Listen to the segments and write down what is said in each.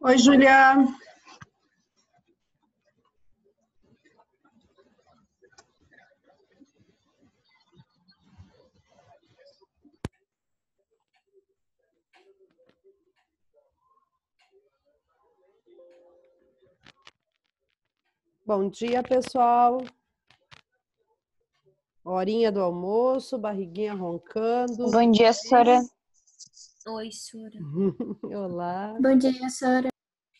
Oi, Julia. Bom dia, pessoal. Horinha do almoço, barriguinha roncando. Bom dia, Sora. Oi, Sora. Olá. Bom dia, Sora.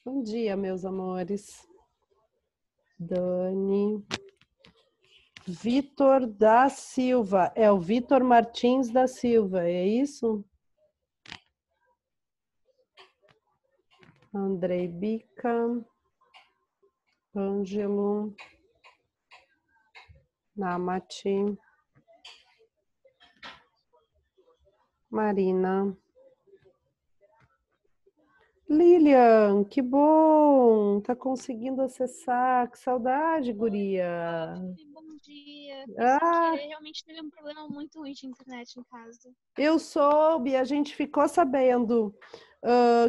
Bom dia, meus amores. Dani. Vitor da Silva. É o Vitor Martins da Silva, é isso? Andrei Bica. Ângelo. Namati. Marina. Lilian, que bom! Tá conseguindo acessar. Que saudade, guria. Bom dia. Realmente teve um problema muito ruim de internet em casa. Eu soube, a gente ficou sabendo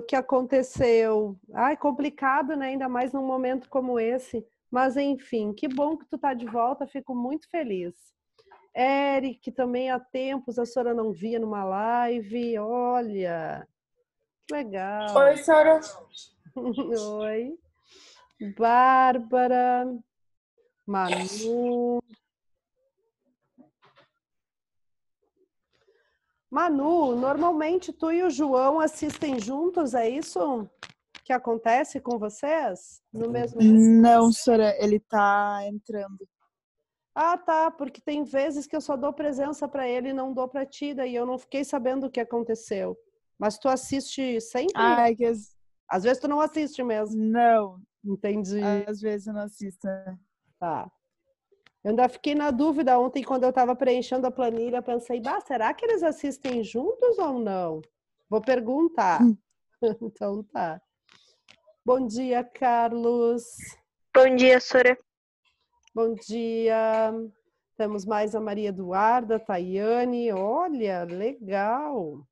que aconteceu. Ai, complicado, né? Ainda mais num momento como esse. Mas, enfim, que bom que tu tá de volta, fico muito feliz. Eric, também há tempos a senhora não via numa live. Olha, que legal. Oi, Sora. Oi. Bárbara, Manu. Manu, normalmente tu e o João assistem juntos, é isso que acontece com vocês? No mesmo dia? Não, Sora, ele tá entrando. Ah, tá, porque tem vezes que eu só dou presença para ele e não dou para ti, daí eu não fiquei sabendo o que aconteceu. Mas tu assiste sempre? Ah, é que Às vezes tu não assiste mesmo. não, Entendi. às vezes eu não assisto. Tá. Eu ainda fiquei na dúvida ontem quando eu estava preenchendo a planilha, pensei, bah, será que eles assistem juntos ou não? Vou perguntar. Então tá. Bom dia, Carlos. Bom dia, Sora. Bom dia. Temos mais a Maria Eduarda, Tayane. Olha, legal.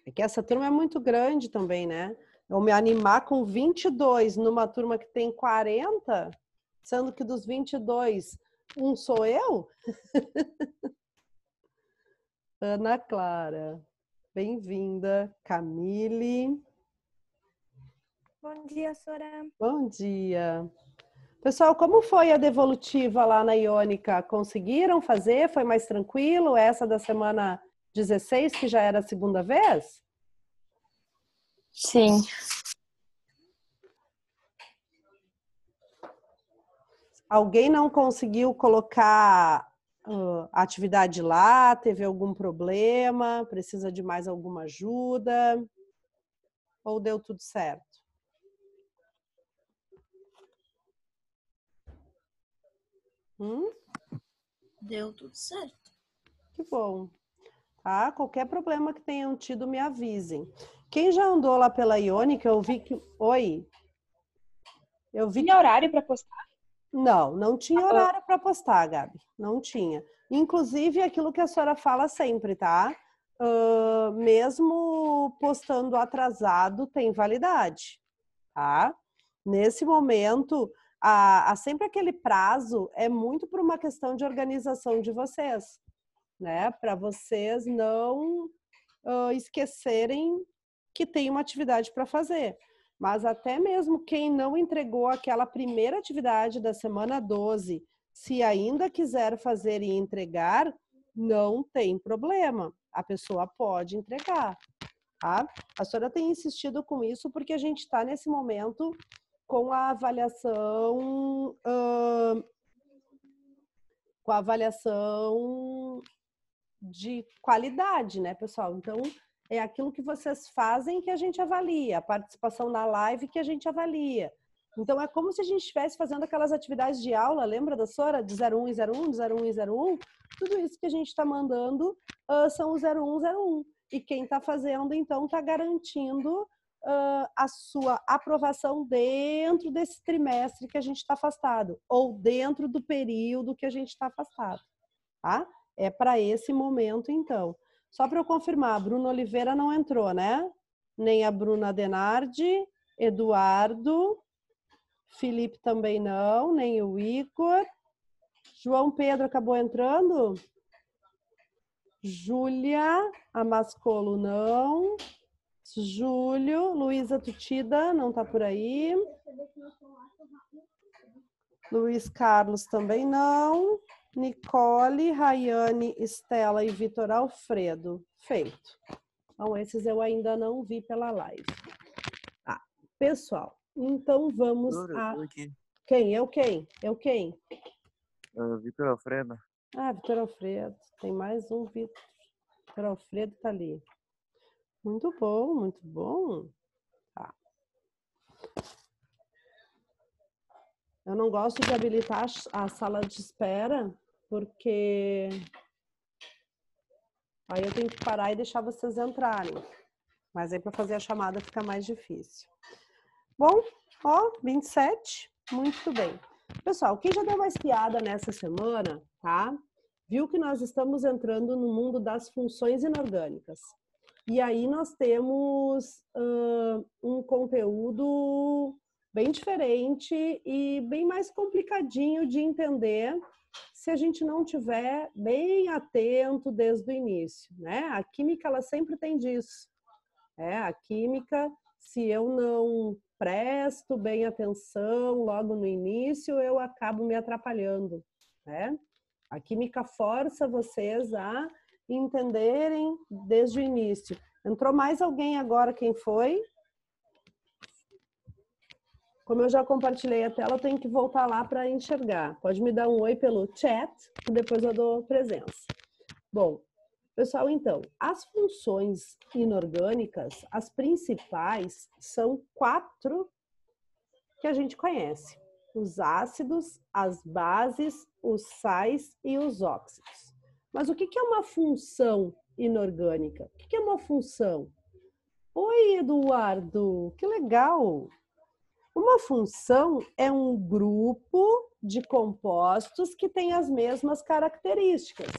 É que essa turma é muito grande também, né? Eu me animar com 22 numa turma que tem 40, sendo que dos 22, um sou eu? Ana Clara. Bem-vinda. Camille. Bom dia, Sora. Bom dia. Pessoal, como foi a devolutiva lá na Iônica? Conseguiram fazer? Foi mais tranquilo? Essa da semana 16, que já era a segunda vez? Sim. Alguém não conseguiu colocar a atividade lá? Teve algum problema? Precisa de mais alguma ajuda? Ou deu tudo certo? Deu tudo certo. Que bom. Tá? Qualquer problema que tenham tido, me avisem. Quem já andou lá pela Iônica, eu vi que... Oi? Eu vi Tinha horário para postar? Não tinha horário para postar, Gabi. Não tinha. Inclusive, aquilo que a senhora fala sempre, tá? Mesmo postando atrasado, tem validade, tá? Nesse momento, sempre aquele prazo é muito por uma questão de organização de vocês, né? Para vocês não esquecerem que tem uma atividade para fazer. Mas até mesmo quem não entregou aquela primeira atividade da semana 12, se ainda quiser fazer e entregar, não tem problema. A pessoa pode entregar, tá? A senhora tem insistido com isso porque a gente está nesse momento com a avaliação de qualidade, né, pessoal? Então, é aquilo que vocês fazem que a gente avalia, a participação na live que a gente avalia. Então, é como se a gente estivesse fazendo aquelas atividades de aula, lembra da Sora? De 01 e 01, de 01 e 01? Tudo isso que a gente está mandando são os 0101. E quem está fazendo, então, está garantindo a sua aprovação dentro desse trimestre que a gente está afastado, ou dentro do período que a gente está afastado, tá? É para esse momento, então. Só para eu confirmar, Bruno Oliveira não entrou, né? nem a Bruna Denardi, Eduardo, Felipe também não, nem o Igor. João Pedro acabou entrando? Júlia, Amascolo não. Júlio, Luísa Tutida, não tá por aí. Luiz Carlos também não. Nicole, Rayane, Estela e Vitor Alfredo. Feito. Então, esses eu ainda não vi pela live. Tá. Pessoal, então vamos a... Quem? Eu quem? Eu quem? Vitor Alfredo. Ah, Vitor Alfredo. Tem mais um Vitor. Vitor Alfredo tá ali. Muito bom, muito bom. Tá. Eu não gosto de habilitar a sala de espera, porque aí eu tenho que parar e deixar vocês entrarem. Mas aí para fazer a chamada fica mais difícil. Bom, ó, 27, muito bem. Pessoal, quem já deu uma espiada nessa semana, tá? Viu que nós estamos entrando no mundo das funções inorgânicas. E aí nós temos um conteúdo bem diferente e bem mais complicadinho de entender se a gente não tiver bem atento desde o início, né? A química, ela sempre tem disso. A química, se eu não presto bem atenção logo no início, eu acabo me atrapalhando, né? A química força vocês a entenderem desde o início. Entrou mais alguém agora? Quem foi? Como eu já compartilhei a tela, eu tenho que voltar lá para enxergar. Pode me dar um oi pelo chat, que depois eu dou presença. Bom, pessoal, então, as funções inorgânicas, as principais, são 4 que a gente conhece. Os ácidos, as bases, os sais e os óxidos. Mas o que é uma função inorgânica? O que é uma função? Oi, Eduardo, que legal! Uma função é um grupo de compostos que tem as mesmas características.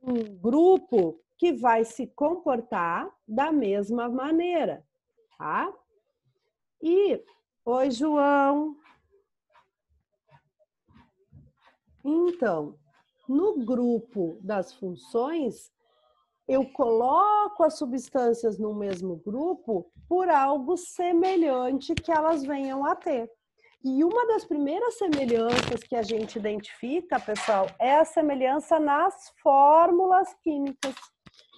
Um grupo que vai se comportar da mesma maneira, tá? E, oi, João. Então, no grupo das funções, eu coloco as substâncias no mesmo grupo por algo semelhante que elas venham a ter. E uma das primeiras semelhanças que a gente identifica, pessoal, é a semelhança nas fórmulas químicas.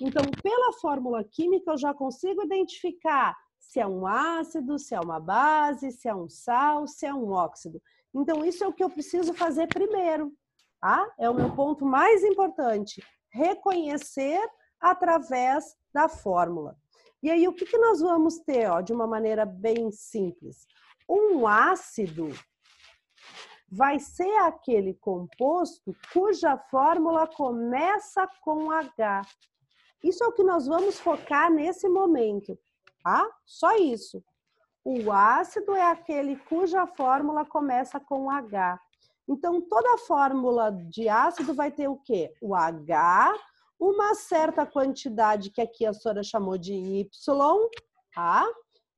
Então, pela fórmula química, eu já consigo identificar se é um ácido, se é uma base, se é um sal, se é um óxido. Então, isso é o que eu preciso fazer primeiro, tá? É o meu ponto mais importante, reconhecer através da fórmula. E aí, o que nós vamos ter, ó, de uma maneira bem simples? Um ácido vai ser aquele composto cuja fórmula começa com H. Isso é o que nós vamos focar nesse momento, tá? Só isso. O ácido é aquele cuja fórmula começa com H. Então, toda fórmula de ácido vai ter o quê? O H, uma certa quantidade que aqui a Sora chamou de Y, tá?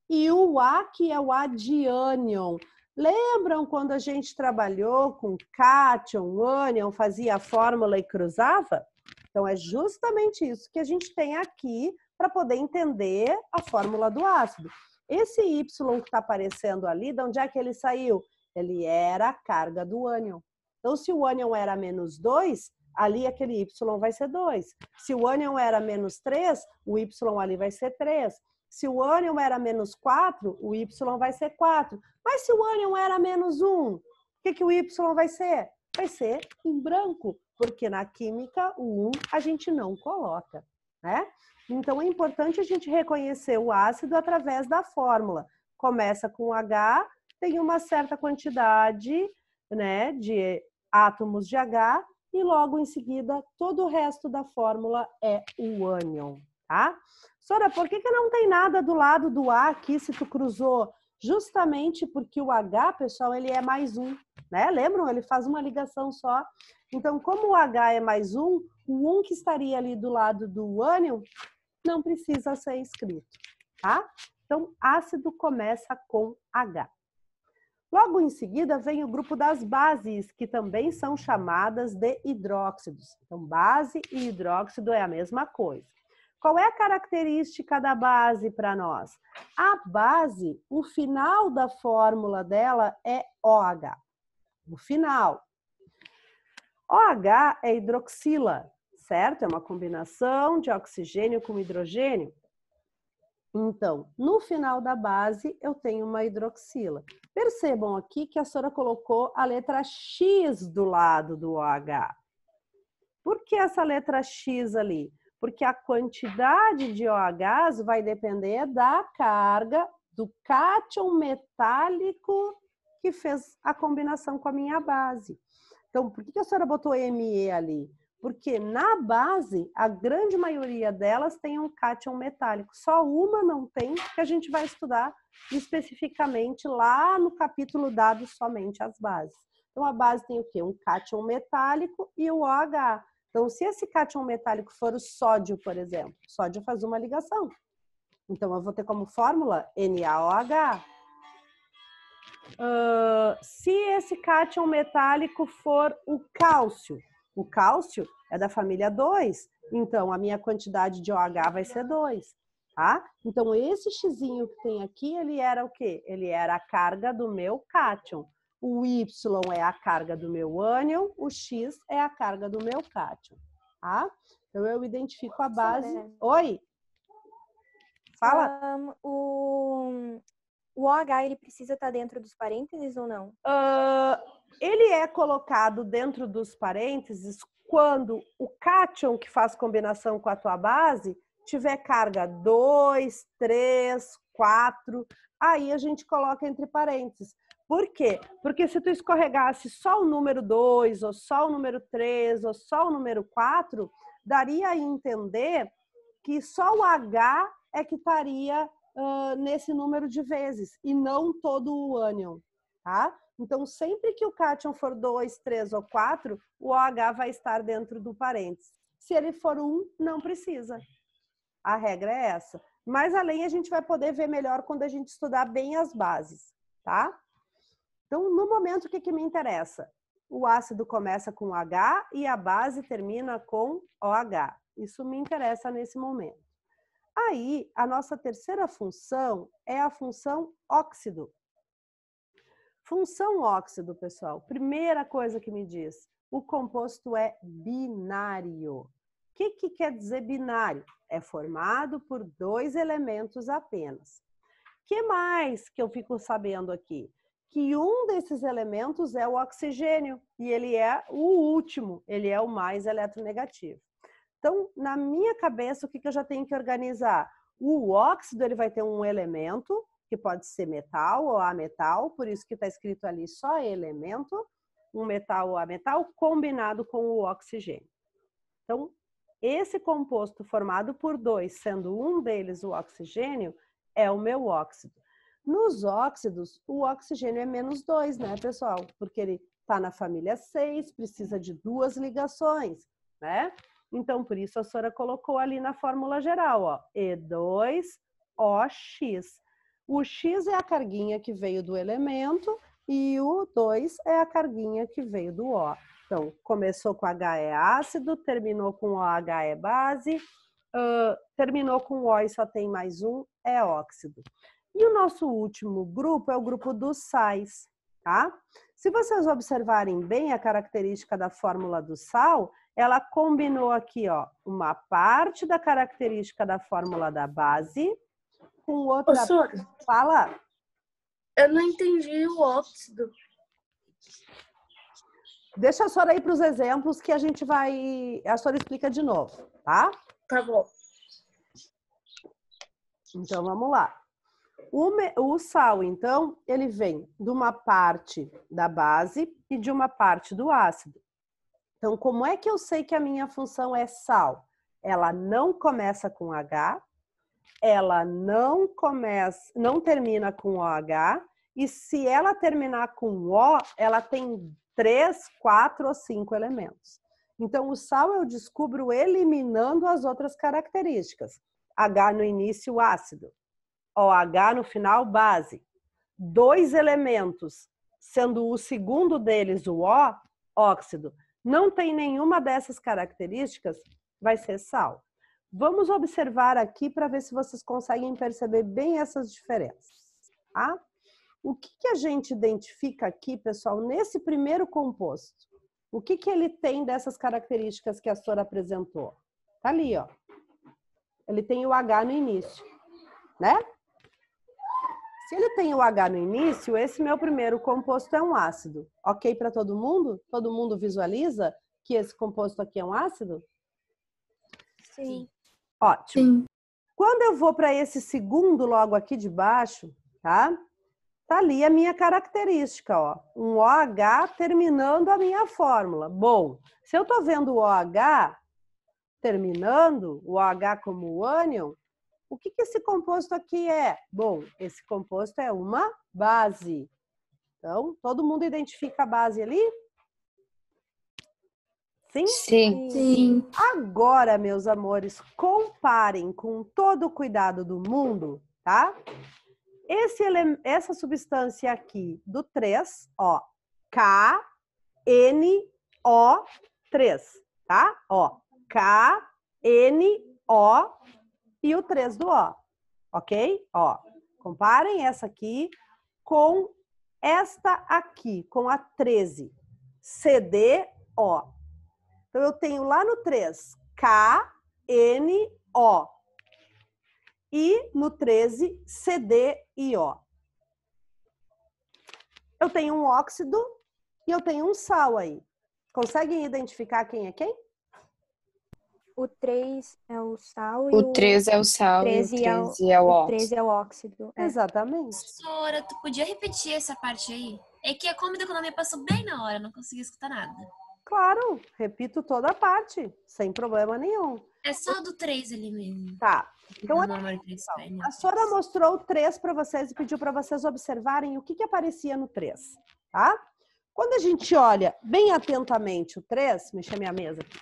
E o A, que é o anion. Lembram quando a gente trabalhou com cátion, ânion, fazia a fórmula e cruzava? Então, é justamente isso que a gente tem aqui para poder entender a fórmula do ácido. Esse Y que está aparecendo ali, de onde é que ele saiu? Ele era a carga do ânion. Então, se o ânion era menos 2, ali aquele Y vai ser 2. Se o ânion era menos 3, o Y ali vai ser 3. Se o ânion era menos 4, o Y vai ser 4. Mas se o ânion era menos 1, o que o Y vai ser? Vai ser em branco, porque na química o 1 a gente não coloca, né? Então é importante a gente reconhecer o ácido através da fórmula. Começa com H, tem uma certa quantidade, né, de átomos de H, e logo em seguida todo o resto da fórmula é o ânion, tá? Sora, por que não tem nada do lado do A aqui se tu cruzou? Justamente porque o H, pessoal, ele é mais 1, né? Lembram? Ele faz uma ligação só. Então, como o H é mais 1, o 1 que estaria ali do lado do ânion não precisa ser escrito, tá? Então, ácido começa com H. Logo em seguida vem o grupo das bases, que também são chamadas de hidróxidos. Então, base e hidróxido é a mesma coisa. Qual é a característica da base para nós? A base, o final da fórmula dela é OH. O final. OH é hidroxila, certo? É uma combinação de oxigênio com hidrogênio. Então, no final da base, eu tenho uma hidroxila. Percebam aqui que a Sora colocou a letra X do lado do OH. Por que essa letra X ali? Porque a quantidade de OHs vai depender da carga do cátion metálico que fez a combinação com a minha base. Então, por que a Sora botou Me ali? Porque na base, a grande maioria delas tem um cátion metálico. Só uma não tem, que a gente vai estudar especificamente lá no capítulo dado somente as bases. Então, a base tem o quê? Um cátion metálico e o OH. Então, se esse cátion metálico for o sódio, por exemplo, sódio faz uma ligação. Então, eu vou ter como fórmula NaOH. Se esse cátion metálico for o cálcio é da família 2, então a minha quantidade de OH vai ser 2, tá? Então esse xizinho que tem aqui, ele era o quê? Ele era a carga do meu cátion. O Y é a carga do meu ânion, o X é a carga do meu cátion, tá? Então eu identifico a base... Oi? Fala. O OH, ele precisa estar dentro dos parênteses ou não? Ele é colocado dentro dos parênteses quando o cátion que faz combinação com a tua base tiver carga 2, 3, 4, aí a gente coloca entre parênteses. Por quê? Porque se tu escorregasse só o número 2, ou só o número 3, ou só o número 4, daria a entender que só o H é que estaria nesse número de vezes, e não todo o ânion, tá? Então, sempre que o cátion for 2, 3 ou 4, o OH vai estar dentro do parênteses. Se ele for 1, não precisa. A regra é essa. Mas além, a gente vai poder ver melhor quando a gente estudar bem as bases, tá? Então, no momento, o que me interessa? O ácido começa com H e a base termina com OH. Isso me interessa nesse momento. Aí, a nossa terceira função é a função óxido. Função óxido, pessoal, primeira coisa que me diz, o composto é binário. O que quer dizer binário? É formado por 2 elementos apenas. O que mais que eu fico sabendo aqui? Que um desses elementos é o oxigênio, e ele é o último, ele é o mais eletronegativo. Então, na minha cabeça, o que eu já tenho que organizar? O óxido, ele vai ter um elemento, que pode ser metal ou ametal, por isso que está escrito ali só elemento, um metal ou ametal, combinado com o oxigênio. Então, esse composto formado por 2, sendo um deles o oxigênio, é o meu óxido. Nos óxidos, o oxigênio é -2, né, pessoal? Porque ele está na família 6, precisa de 2 ligações, né? Então, por isso a Sora colocou ali na fórmula geral, ó, E2OX. O X é a carguinha que veio do elemento e o 2 é a carguinha que veio do O. Então, começou com H é ácido, terminou com OH é base, terminou com O e só tem mais um, é óxido. E o nosso último grupo é o grupo dos sais, tá? Se vocês observarem bem a característica da fórmula do sal, ela combinou aqui, ó, uma parte da característica da fórmula da base com outra... Fala! Eu não entendi o óxido. Deixa a Sora ir para os exemplos que a gente vai... A Sora explica de novo, tá? Tá bom. Então, vamos lá. O sal, então, ele vem de uma parte da base e de uma parte do ácido. Então, como é que eu sei que a minha função é sal? Ela não começa com H, ela não termina com OH, e se ela terminar com O, ela tem 3, 4 ou 5 elementos. Então, o sal eu descubro eliminando as outras características. H no início, ácido. OH no final, base. 2 elementos, sendo o segundo deles o O, óxido. Não tem nenhuma dessas características, vai ser sal. Vamos observar aqui para ver se vocês conseguem perceber bem essas diferenças. Tá? O que a gente identifica aqui, pessoal, nesse primeiro composto? O que ele tem dessas características que a Sora apresentou? Tá ali, ó. Ele tem o H no início, né? Se ele tem o H no início, esse meu primeiro composto é um ácido. Ok para todo mundo? Todo mundo visualiza que esse composto aqui é um ácido? Sim. Ótimo. Sim. Quando eu vou para esse segundo logo aqui de baixo, tá? Tá ali a minha característica, ó. Um OH terminando a minha fórmula. Bom, se eu tô vendo o OH terminando, o OH como o ânion, o que esse composto aqui é? Bom, esse composto é uma base. Então, todo mundo identifica a base ali? Sim? Sim. Sim. Agora, meus amores, comparem com todo o cuidado do mundo, tá? Essa substância aqui do 3, ó, KNO3, tá? Ó, KNO e o 3 do O, ok? Ó, comparem essa aqui com esta aqui, com a 13, CDO. Então, eu tenho lá no 3, KNO. E no 13, CDIO. Eu tenho um óxido e eu tenho um sal aí. Conseguem identificar quem é quem? O 3 é o sal e O 3 é o sal e o 13 é o- 13 é o o óxido. 13 é o óxido. É. Exatamente. Sora, tu podia repetir essa parte aí? É que a Kombi da Economia passou bem na hora, não consegui escutar nada. Claro, repito toda a parte, sem problema nenhum. É só do 3 ali mesmo. Tá. Então, Não, olha, não, a Sora mostrou o 3 para vocês e pediu para vocês observarem o que aparecia no 3, tá? Quando a gente olha bem atentamente o 3, mexer minha mesa aqui,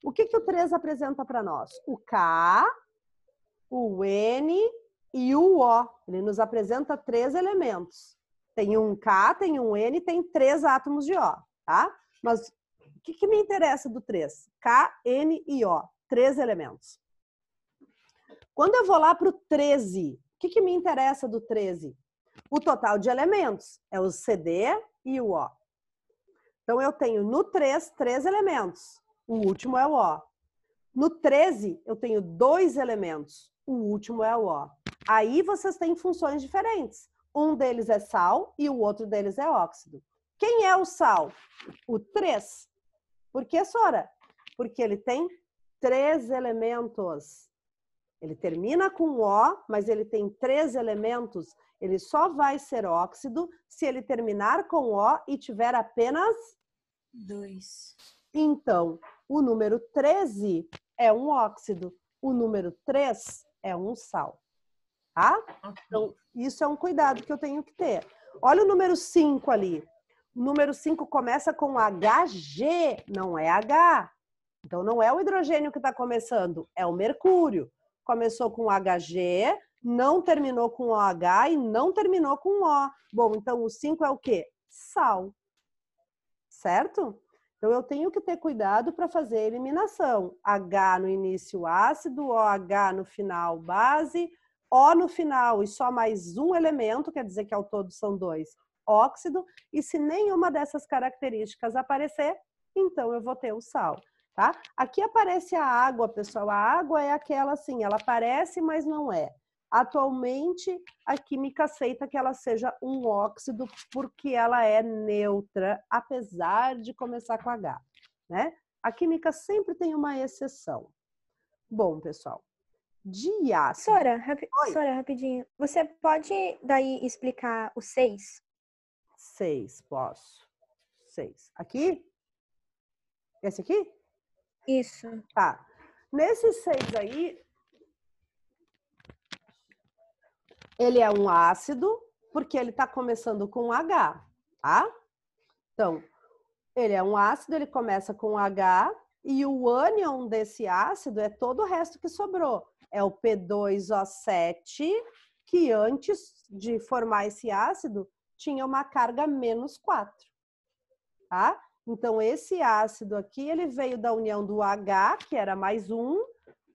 o que o 3 apresenta para nós? O K, o N e o O. Ele nos apresenta 3 elementos. Tem um K, tem um N, tem 3 átomos de O, tá? Mas o que me interessa do 3? K, N e O. 3 elementos. Quando eu vou lá para o 13, o que me interessa do 13? O total de elementos. É o CD e o O. Então, eu tenho no 3, 3 elementos. O último é o O. No 13, eu tenho 2 elementos. O último é o O. Aí, vocês têm funções diferentes. Um deles é sal e o outro deles é óxido. Quem é o sal? O 3. Por que, Sora? Porque ele tem 3 elementos. Ele termina com O, mas ele tem 3 elementos. Ele só vai ser óxido se ele terminar com O e tiver apenas 2. Então, o número 13 é um óxido. O número 3 é um sal. Tá? Então, isso é um cuidado que eu tenho que ter. Olha o número 5 ali. O número 5 começa com HG, não é H. Então, não é o hidrogênio que está começando, é o mercúrio. Começou com HG, não terminou com OH e não terminou com O. Bom, então o 5 é o quê? Sal. Certo? Então, eu tenho que ter cuidado para fazer a eliminação. H no início ácido, OH no final base, O no final e só mais um elemento, quer dizer que ao todo são 2, óxido. E se nenhuma dessas características aparecer, então eu vou ter o sal. Tá? Aqui aparece a água, pessoal. A água é aquela assim, ela aparece, mas não é. Atualmente, a química aceita que ela seja um óxido porque ela é neutra, apesar de começar com H, né? A química sempre tem uma exceção. Bom, pessoal, diácido. Sora, rapidinho. Você pode daí explicar o 6? 6, posso. 6. Aqui? Esse aqui? Isso. Tá. Nesse 6 aí, ele é um ácido, porque ele está começando com H, tá? Então, ele é um ácido, ele começa com H, e o ânion desse ácido é todo o resto que sobrou. É o P2O7, que antes de formar esse ácido, tinha uma carga -4, tá? Então, esse ácido aqui, ele veio da união do H, que era +1,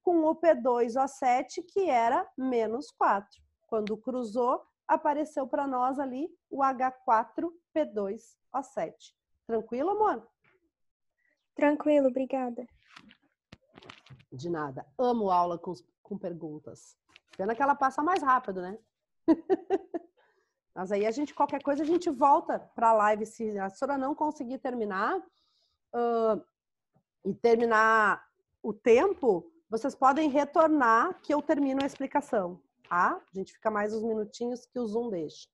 com o P2O7, que era -4. Quando cruzou, apareceu para nós ali o H4P2O7. Tranquilo, amor? Tranquilo, obrigada. De nada. Amo aula com perguntas. Pena que ela passa mais rápido, né? Mas aí qualquer coisa, a gente volta para a live. Se a senhora não conseguir terminar e terminar o tempo, vocês podem retornar que eu termino a explicação, tá? A gente fica mais uns minutinhos que o Zoom deixa.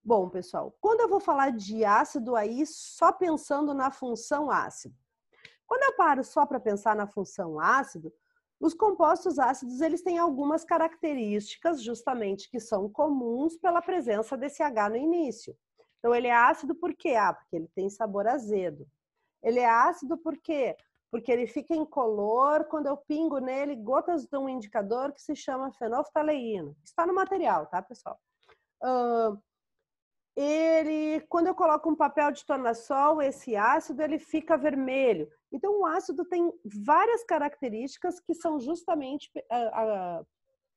Bom, pessoal, quando eu vou falar de ácido aí, só pensando na função ácido. Quando eu paro só para pensar na função ácido, os compostos ácidos, eles têm algumas características, justamente, que são comuns pela presença desse H no início. Então, ele é ácido por quê? Porque ele tem sabor azedo. Ele é ácido por quê? Porque ele fica incolor quando eu pingo nele gotas de um indicador que se chama fenolftaleína. Está no material, tá, pessoal? Quando eu coloco um papel de tornassol, esse ácido, ele fica vermelho. Então, o ácido tem várias características que são justamente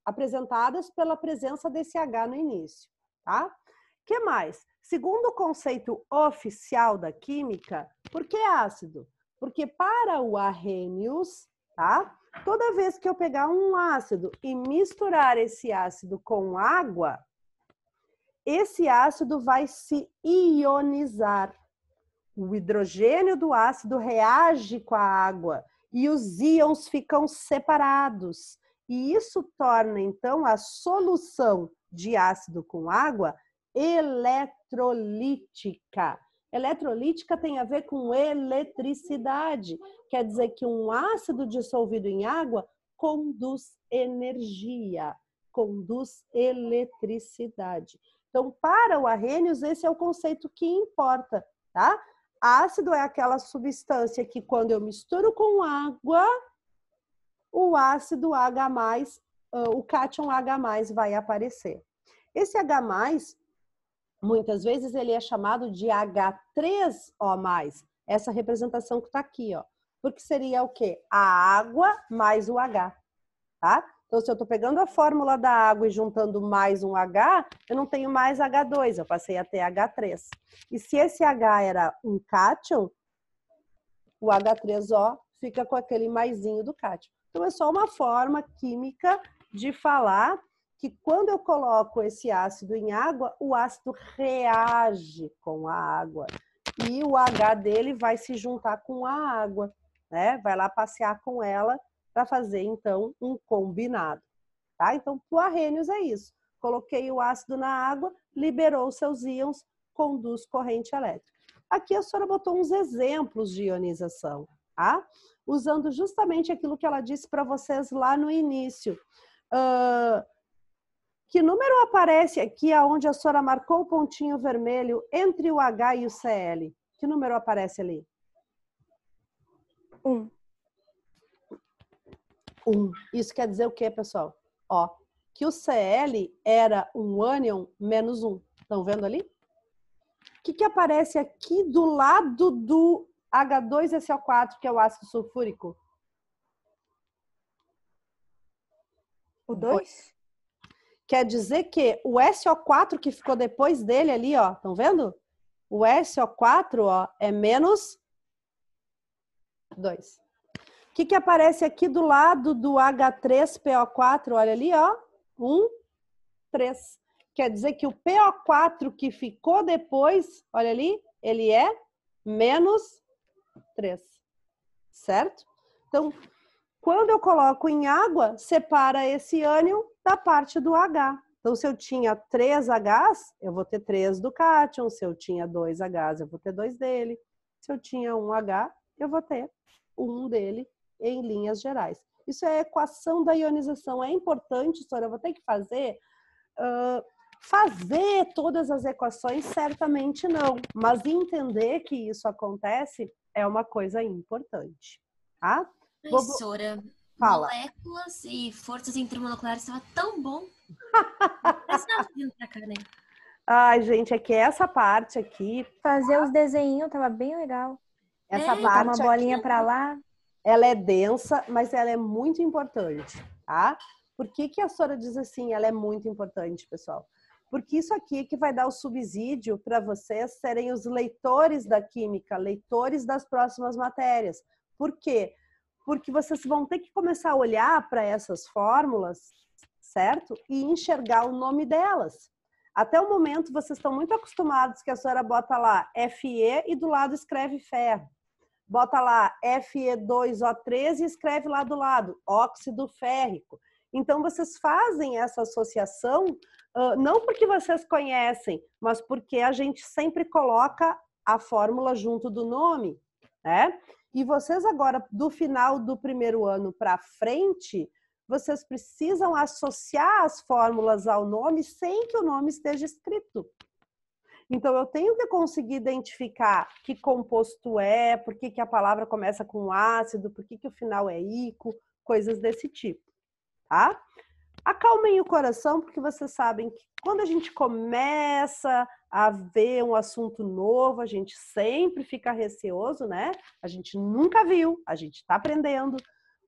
apresentadas pela presença desse H no início, tá? O que mais? Segundo o conceito oficial da química, por que ácido? Porque para o Arrhenius, tá? Toda vez que eu pegar um ácido e misturar esse ácido com água, esse ácido vai se ionizar. O hidrogênio do ácido reage com a água e os íons ficam separados. E isso torna, então, a solução de ácido com água eletrolítica. Eletrolítica tem a ver com eletricidade. Quer dizer que um ácido dissolvido em água conduz energia, conduz eletricidade. Então, para o Arrhenius, esse é o conceito que importa, tá? Ácido é aquela substância que, quando eu misturo com água, o ácido H+, o cátion H+, vai aparecer. Esse H+, muitas vezes, ele é chamado de H3O+, essa representação que está aqui, ó. Porque seria o quê? A água mais o H, tá? Então, se eu estou pegando a fórmula da água e juntando mais um H, eu não tenho mais H2, eu passei a ter H3. E se esse H era um cátion, o H3O fica com aquele maisinho do cátion. Então, é só uma forma química de falar que quando eu coloco esse ácido em água, o ácido reage com a água. E o H dele vai se juntar com a água, né? Vai lá passear com ela para fazer, então, um combinado, tá? Então, o Arrhenius é isso. Coloquei o ácido na água, liberou seus íons, conduz corrente elétrica. Aqui a senhora botou uns exemplos de ionização, tá? Usando justamente aquilo que ela disse para vocês lá no início. Que número aparece aqui onde a senhora marcou o pontinho vermelho entre o H e o Cl? Que número aparece ali? 1. 1. Isso quer dizer o quê, pessoal? Ó, que o Cl era um ânion -1. Estão vendo ali? O que aparece aqui do lado do H2SO4, que é o ácido sulfúrico? O 2? Quer dizer que o SO4 que ficou depois dele ali, ó, estão vendo? O SO4, ó, é -2. O que aparece aqui do lado do H3PO4? Olha ali, ó. 3. Quer dizer que o PO4 que ficou depois, olha ali, ele é -3. Certo? Então, quando eu coloco em água, separa esse ânion da parte do H. Então, se eu tinha 3 Hs, eu vou ter 3 do cátion. Se eu tinha 2 Hs, eu vou ter 2 dele. Se eu tinha 1 H, eu vou ter 1 dele em linhas gerais. Isso é a equação da ionização. É importante, senhora, eu vou ter que fazer todas as equações, certamente não. Mas entender que isso acontece é uma coisa importante, tá? Professora, Fala. moléculas e forças intermoleculares estava tão bom. Parece que tava vindo pra cá, né? Ai, gente, é que essa parte aqui, Fazer os desenhinhos tava bem legal. essa Botar uma parte bolinha aqui, pra lá. ela é densa, mas ela é muito importante, tá? Por que que a Sora diz assim, ela é muito importante, pessoal? Porque isso aqui que vai dar o subsídio para vocês serem os leitores da química, leitores das próximas matérias. Por quê? Porque vocês vão ter que começar a olhar para essas fórmulas, certo? E enxergar o nome delas. Até o momento, vocês estão muito acostumados que a Sora bota lá Fe e do lado escreve ferro. Bota lá Fe2O3 e escreve lá do lado óxido férrico. Então, vocês fazem essa associação, não porque vocês conhecem, mas porque a gente sempre coloca a fórmula junto do nome, né? E vocês agora, do final do primeiro ano para frente, vocês precisam associar as fórmulas ao nome sem que o nome esteja escrito. Então, eu tenho que conseguir identificar que composto é, por que que a palavra começa com ácido, por que que o final é ico, coisas desse tipo, tá? Acalmem o coração, porque vocês sabem que quando a gente começa a ver um assunto novo, a gente sempre fica receoso, né? A gente nunca viu, a gente está aprendendo,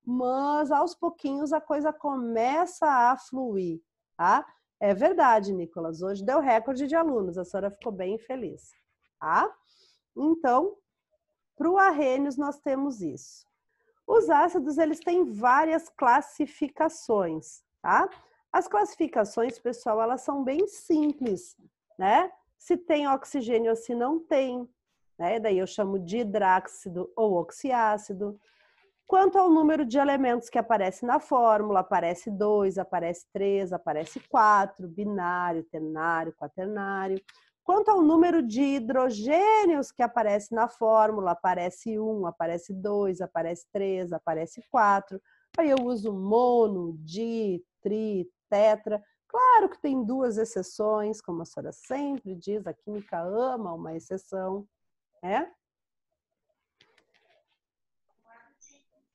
mas aos pouquinhos a coisa começa a fluir, tá? É verdade, Nicolas. Hoje deu recorde de alunos. A senhora ficou bem feliz, tá? Então, para o Arrhenius nós temos isso. Os ácidos, eles têm várias classificações, tá? As classificações, pessoal, elas são bem simples, né? Se tem oxigênio ou se não tem, né? Daí eu chamo de hidráxido ou oxiácido. Quanto ao número de elementos que aparece na fórmula, aparece 2, aparece 3, aparece 4, binário, ternário, quaternário. Quanto ao número de hidrogênios que aparece na fórmula, aparece 1, aparece 2, aparece 3, aparece 4. Aí eu uso mono, di, tri, tetra. Claro que tem duas exceções, como a senhora sempre diz, a química ama uma exceção, né?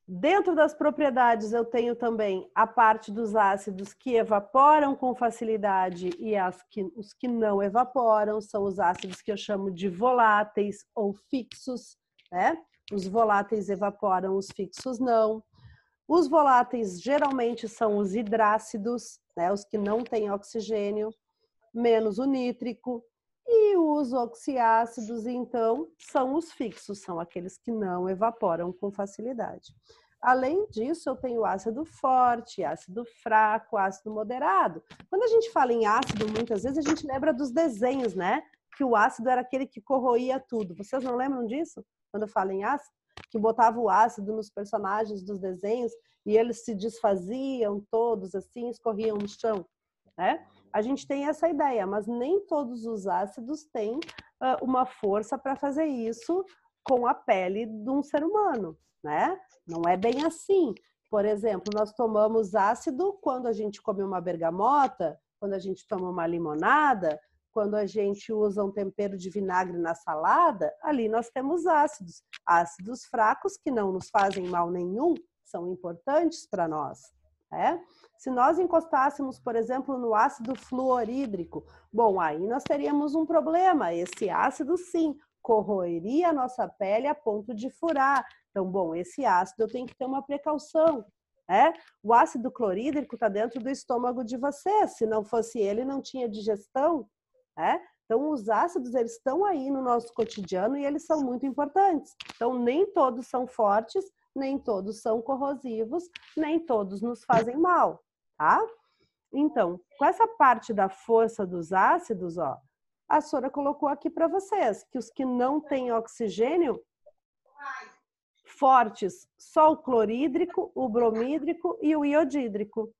Dentro das propriedades, eu tenho também a parte dos ácidos que evaporam com facilidade e os que não evaporam, são os ácidos que eu chamo de voláteis ou fixos, né? Os voláteis evaporam, os fixos não. Os voláteis geralmente são os hidrácidos, né? Os que não têm oxigênio, menos o nítrico. E os oxiácidos, então, são os fixos, são aqueles que não evaporam com facilidade. Além disso, eu tenho ácido forte, ácido fraco, ácido moderado. Quando a gente fala em ácido, muitas vezes a gente lembra dos desenhos, né? Que o ácido era aquele que corroía tudo. Vocês não lembram disso? Quando eu falo em ácido? Que botava o ácido nos personagens dos desenhos e eles se desfaziam todos assim, escorriam no chão, né? A gente tem essa ideia, mas nem todos os ácidos têm uma força para fazer isso com a pele de um ser humano, né? Não é bem assim. Por exemplo, nós tomamos ácido quando a gente come uma bergamota, quando a gente toma uma limonada, quando a gente usa um tempero de vinagre na salada, ali nós temos ácidos. Ácidos fracos que não nos fazem mal nenhum, são importantes para nós, né? Se nós encostássemos, por exemplo, no ácido fluorídrico, bom, aí nós teríamos um problema. Esse ácido, sim, corroeria a nossa pele a ponto de furar. Então, bom, esse ácido eu tenho que ter uma precaução, né? O ácido clorídrico está dentro do estômago de vocês. Se não fosse ele, não tinha digestão, né? Então, os ácidos, eles estão aí no nosso cotidiano e eles são muito importantes. Então, nem todos são fortes, nem todos são corrosivos, nem todos nos fazem mal, tá? Então, com essa parte da força dos ácidos, ó, a Sora colocou aqui para vocês, que os que não têm oxigênio, fortes, só o clorídrico, o bromídrico e o iodídrico.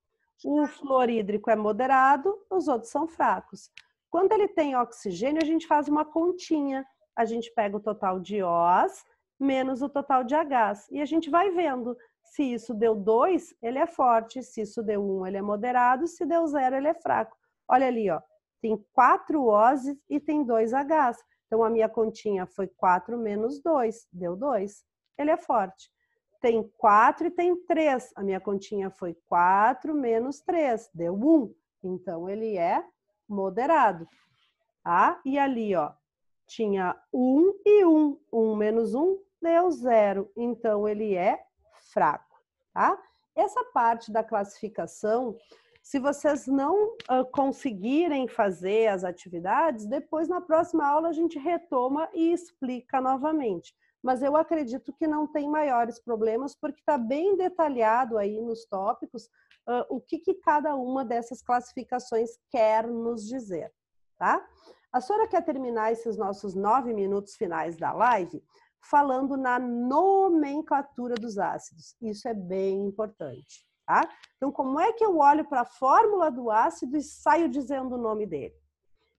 O fluorídrico é moderado, os outros são fracos. Quando ele tem oxigênio, a gente faz uma continha. A gente pega o total de Os menos o total de Hs. E a gente vai vendo. Se isso deu 2, ele é forte. Se isso deu 1, ele é moderado. Se deu 0, ele é fraco. Olha ali, ó. Tem 4 Os e tem 2 Hs. Então, a minha continha foi 4 menos 2. Deu 2. Ele é forte. tem 4 e tem 3. A minha continha foi 4 menos 3, deu 1. Então, ele é moderado. Tá? E ali, ó, tinha 1 e 1. 1 menos 1 deu 0. Então, ele é fraco. Tá? Essa parte da classificação, se vocês não conseguirem fazer as atividades, depois na próxima aula a gente retoma e explica novamente. Mas eu acredito que não tem maiores problemas, porque está bem detalhado aí nos tópicos o que cada uma dessas classificações quer nos dizer, tá? A senhora quer terminar esses nossos 9 minutos finais da live falando na nomenclatura dos ácidos. Isso é bem importante, tá? Então, como é que eu olho para a fórmula do ácido e saio dizendo o nome dele?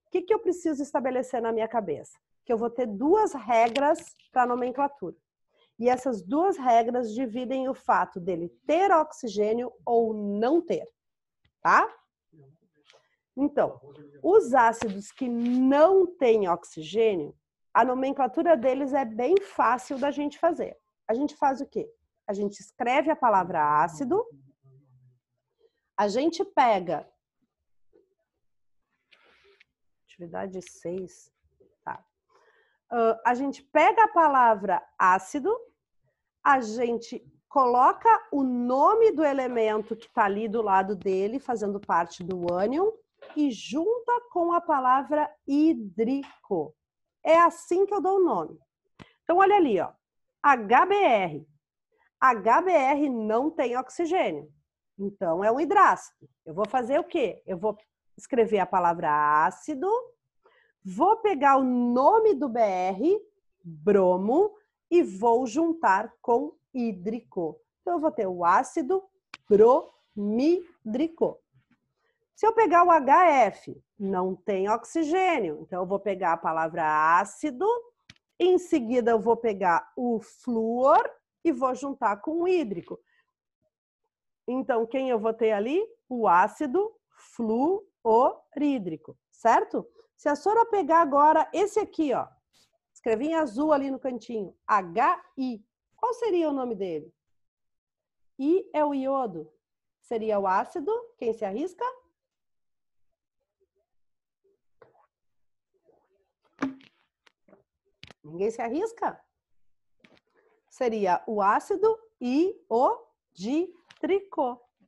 O que eu preciso estabelecer na minha cabeça? Que eu vou ter 2 regras para a nomenclatura. E essas 2 regras dividem o fato dele ter oxigênio ou não ter, tá? Então, os ácidos que não têm oxigênio, a nomenclatura deles é bem fácil da gente fazer. A gente faz o quê? A gente escreve a palavra ácido, a gente pega... Atividade 6, tá? A gente pega a palavra ácido, a gente coloca o nome do elemento que está ali do lado dele, fazendo parte do ânion, e junta com a palavra hídrico. É assim que eu dou o nome. Então, olha ali, ó. HBr. HBr não tem oxigênio. Então, é um hidrácido. Eu vou fazer o quê? Eu vou escrever a palavra ácido, vou pegar o nome do BR, bromo, e vou juntar com hídrico. Então, eu vou ter o ácido bromídrico. Se eu pegar o HF, não tem oxigênio. Então, eu vou pegar a palavra ácido, em seguida eu vou pegar o flúor e vou juntar com o hídrico. Então, quem eu vou ter ali? O ácido fluorídrico, certo? Se a senhora pegar agora esse aqui, ó, escrevi em azul ali no cantinho, HI, qual seria o nome dele? I é o iodo. Seria o ácido, quem se arrisca? Ninguém se arrisca? Seria o ácido iodítrico,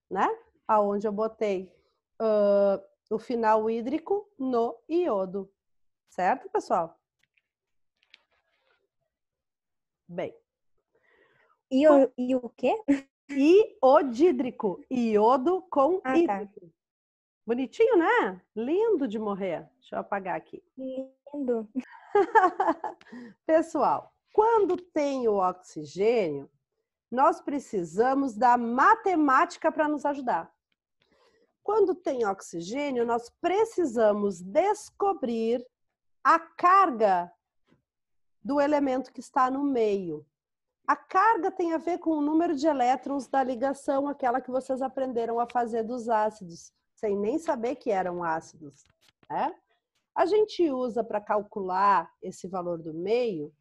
né? Aonde eu botei o final hídrico no iodo. Certo, pessoal? Bem. E o quê? Iodídrico. Iodo com hídrico. Tá. Bonitinho, né? Lindo de morrer. Deixa eu apagar aqui. Lindo. Pessoal, quando tem o oxigênio, nós precisamos da matemática para nos ajudar. Quando tem oxigênio, nós precisamos descobrir a carga do elemento que está no meio. A carga tem a ver com o número de elétrons da ligação, aquela que vocês aprenderam a fazer dos ácidos, sem nem saber que eram ácidos, né? A gente usa para calcular esse valor do meio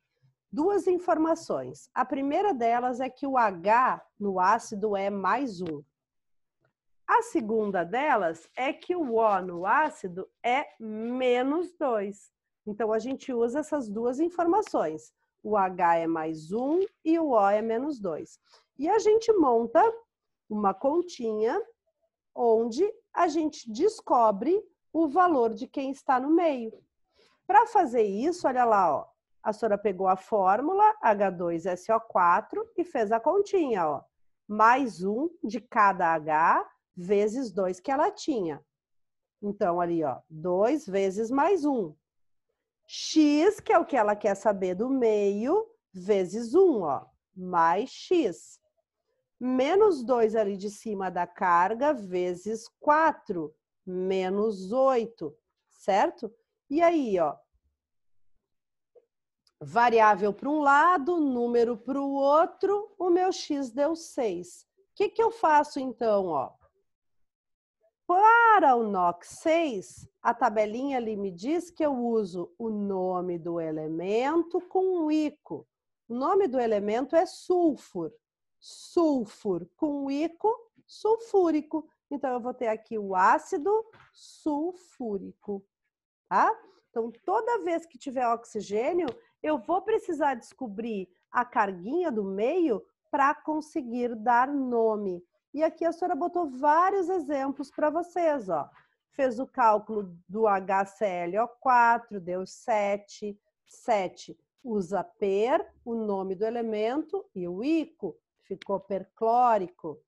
2 informações. A primeira delas é que o H no ácido é mais 1. A segunda delas é que o O no ácido é menos 2. Então, a gente usa essas 2 informações. O H é mais 1 e o O é menos 2. E a gente monta uma continha onde a gente descobre o valor de quem está no meio. Para fazer isso, olha lá, ó. A senhora pegou a fórmula H2SO4 e fez a continha, ó. Mais 1 de cada H vezes 2 que ela tinha. Então, ali, ó, 2 vezes mais 1. X, que é o que ela quer saber do meio, vezes 1, ó, mais X. Menos 2 ali de cima da carga, vezes 4, menos 8, certo? E aí, ó, variável para um lado, número para o outro, o meu X deu 6. O que eu faço então, ó? Para o NOx 6, a tabelinha ali me diz que eu uso o nome do elemento com um ico. O nome do elemento é sulfur. sulfur com ico, sulfúrico. Então, eu vou ter aqui o ácido sulfúrico, tá? Então, toda vez que tiver oxigênio, eu vou precisar descobrir a carguinha do meio para conseguir dar nome. E aqui a senhora botou vários exemplos para vocês, ó. Fez o cálculo do HClO4, deu 7. 7 usa per, o nome do elemento, e o ico, ficou perclórico.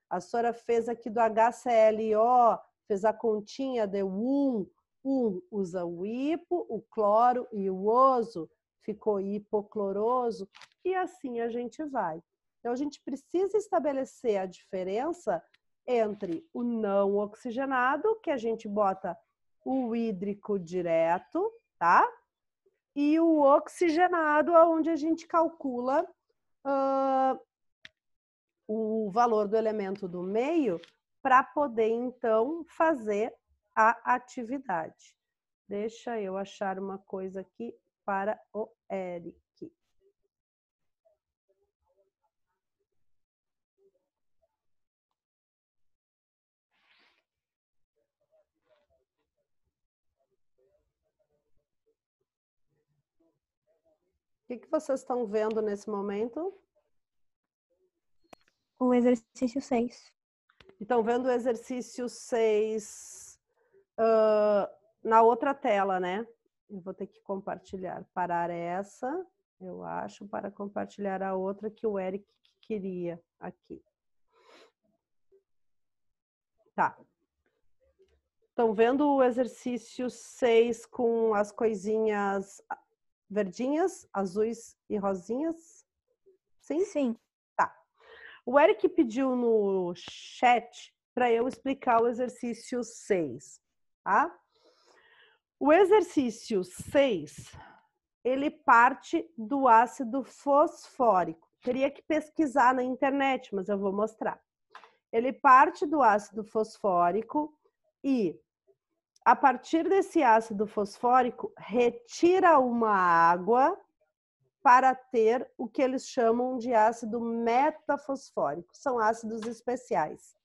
A senhora fez aqui do HClO, fez a continha, deu 1. 1 usa o hipo, o cloro e o oso, ficou hipocloroso, e assim a gente vai. Então, a gente precisa estabelecer a diferença entre o não oxigenado, que a gente bota o hídrico direto, tá? E o oxigenado, onde a gente calcula o valor do elemento do meio para poder, então, fazer a atividade. Deixa eu achar uma coisa aqui para o Eric. O que vocês estão vendo nesse momento? O exercício 6. Estão vendo o exercício 6 na outra tela, né? Eu vou ter que compartilhar. Parar essa, eu acho, para compartilhar a outra que o Eric queria aqui. Tá. Estão vendo o exercício 6 com as coisinhas verdinhas, azuis e rosinhas? Sim? Sim. Tá. O Eric pediu no chat para eu explicar o exercício 6, tá? O exercício 6, ele parte do ácido fosfórico. Teria que pesquisar na internet, mas eu vou mostrar. Ele parte do ácido fosfórico e, a partir desse ácido fosfórico, retira uma água para ter o que eles chamam de ácido metafosfórico. São ácidos especiais,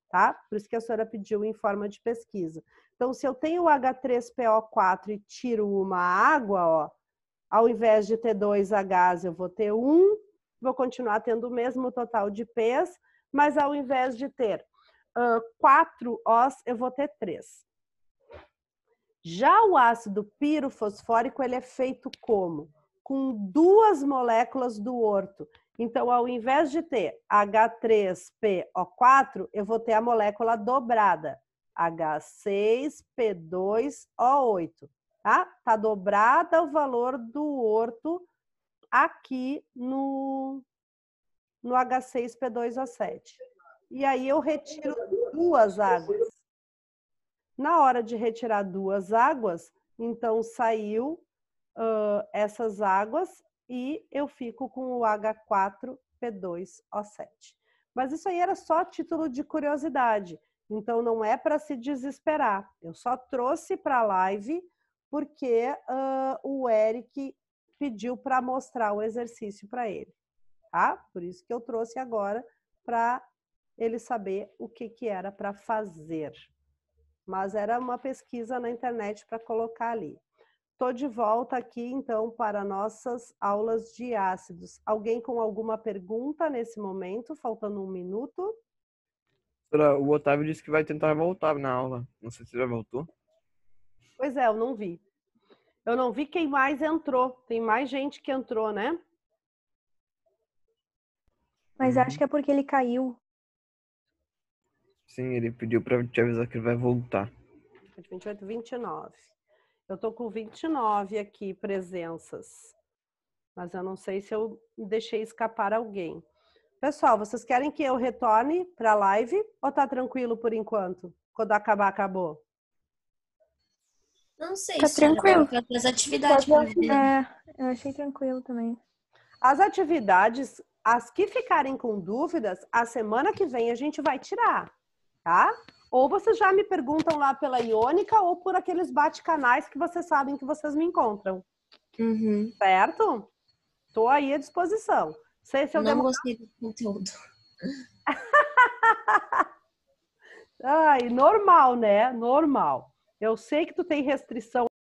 tá? Por isso que a senhora pediu em forma de pesquisa. Então, se eu tenho o H3PO4 e tiro uma água, ó, ao invés de ter 2 Hs, eu vou ter 1, vou continuar tendo o mesmo total de P's, mas ao invés de ter 4 Os, eu vou ter 3. Já o ácido pirofosfórico, ele é feito como? Com 2 moléculas do orto. Então, ao invés de ter H3PO4, eu vou ter a molécula dobrada, H6P2O8. Tá? Tá dobrada o valor do orto aqui no H6P2O7. E aí eu retiro 2 águas. Na hora de retirar 2 águas, então saiu essas águas e eu fico com o H4P2O7. Mas isso aí era só título de curiosidade, então não é para se desesperar. Eu só trouxe para a live porque o Eric pediu para mostrar o exercício para ele, tá? Por isso que eu trouxe agora para ele saber o que era para fazer. Mas era uma pesquisa na internet para colocar ali. Estou de volta aqui, então, para nossas aulas de ácidos. Alguém com alguma pergunta nesse momento? Faltando 1 minuto. O Otávio disse que vai tentar voltar na aula. Não sei se já voltou. Pois é, eu não vi. Eu não vi quem mais entrou. Tem mais gente que entrou, né? Mas acho que é porque ele caiu. Sim, ele pediu para te avisar que ele vai voltar. 28, 29. Eu estou com 29 aqui presenças. Mas eu não sei se eu deixei escapar alguém. Pessoal, vocês querem que eu retorne para a live ou tá tranquilo por enquanto? Quando acabar, acabou? Não sei, Tá senhora, tranquilo. por causa das atividades. pra ver. Eu achei tranquilo também. As atividades, as que ficarem com dúvidas, a semana que vem a gente vai tirar, tá? Ou vocês já me perguntam lá pela Iônica ou por aqueles bate-canais que vocês sabem que vocês me encontram. Uhum. Certo? Estou aí à disposição. Sei se eu Não demorar. gostei do conteúdo. Ai, normal, né? Normal. Eu sei que tu tem restrição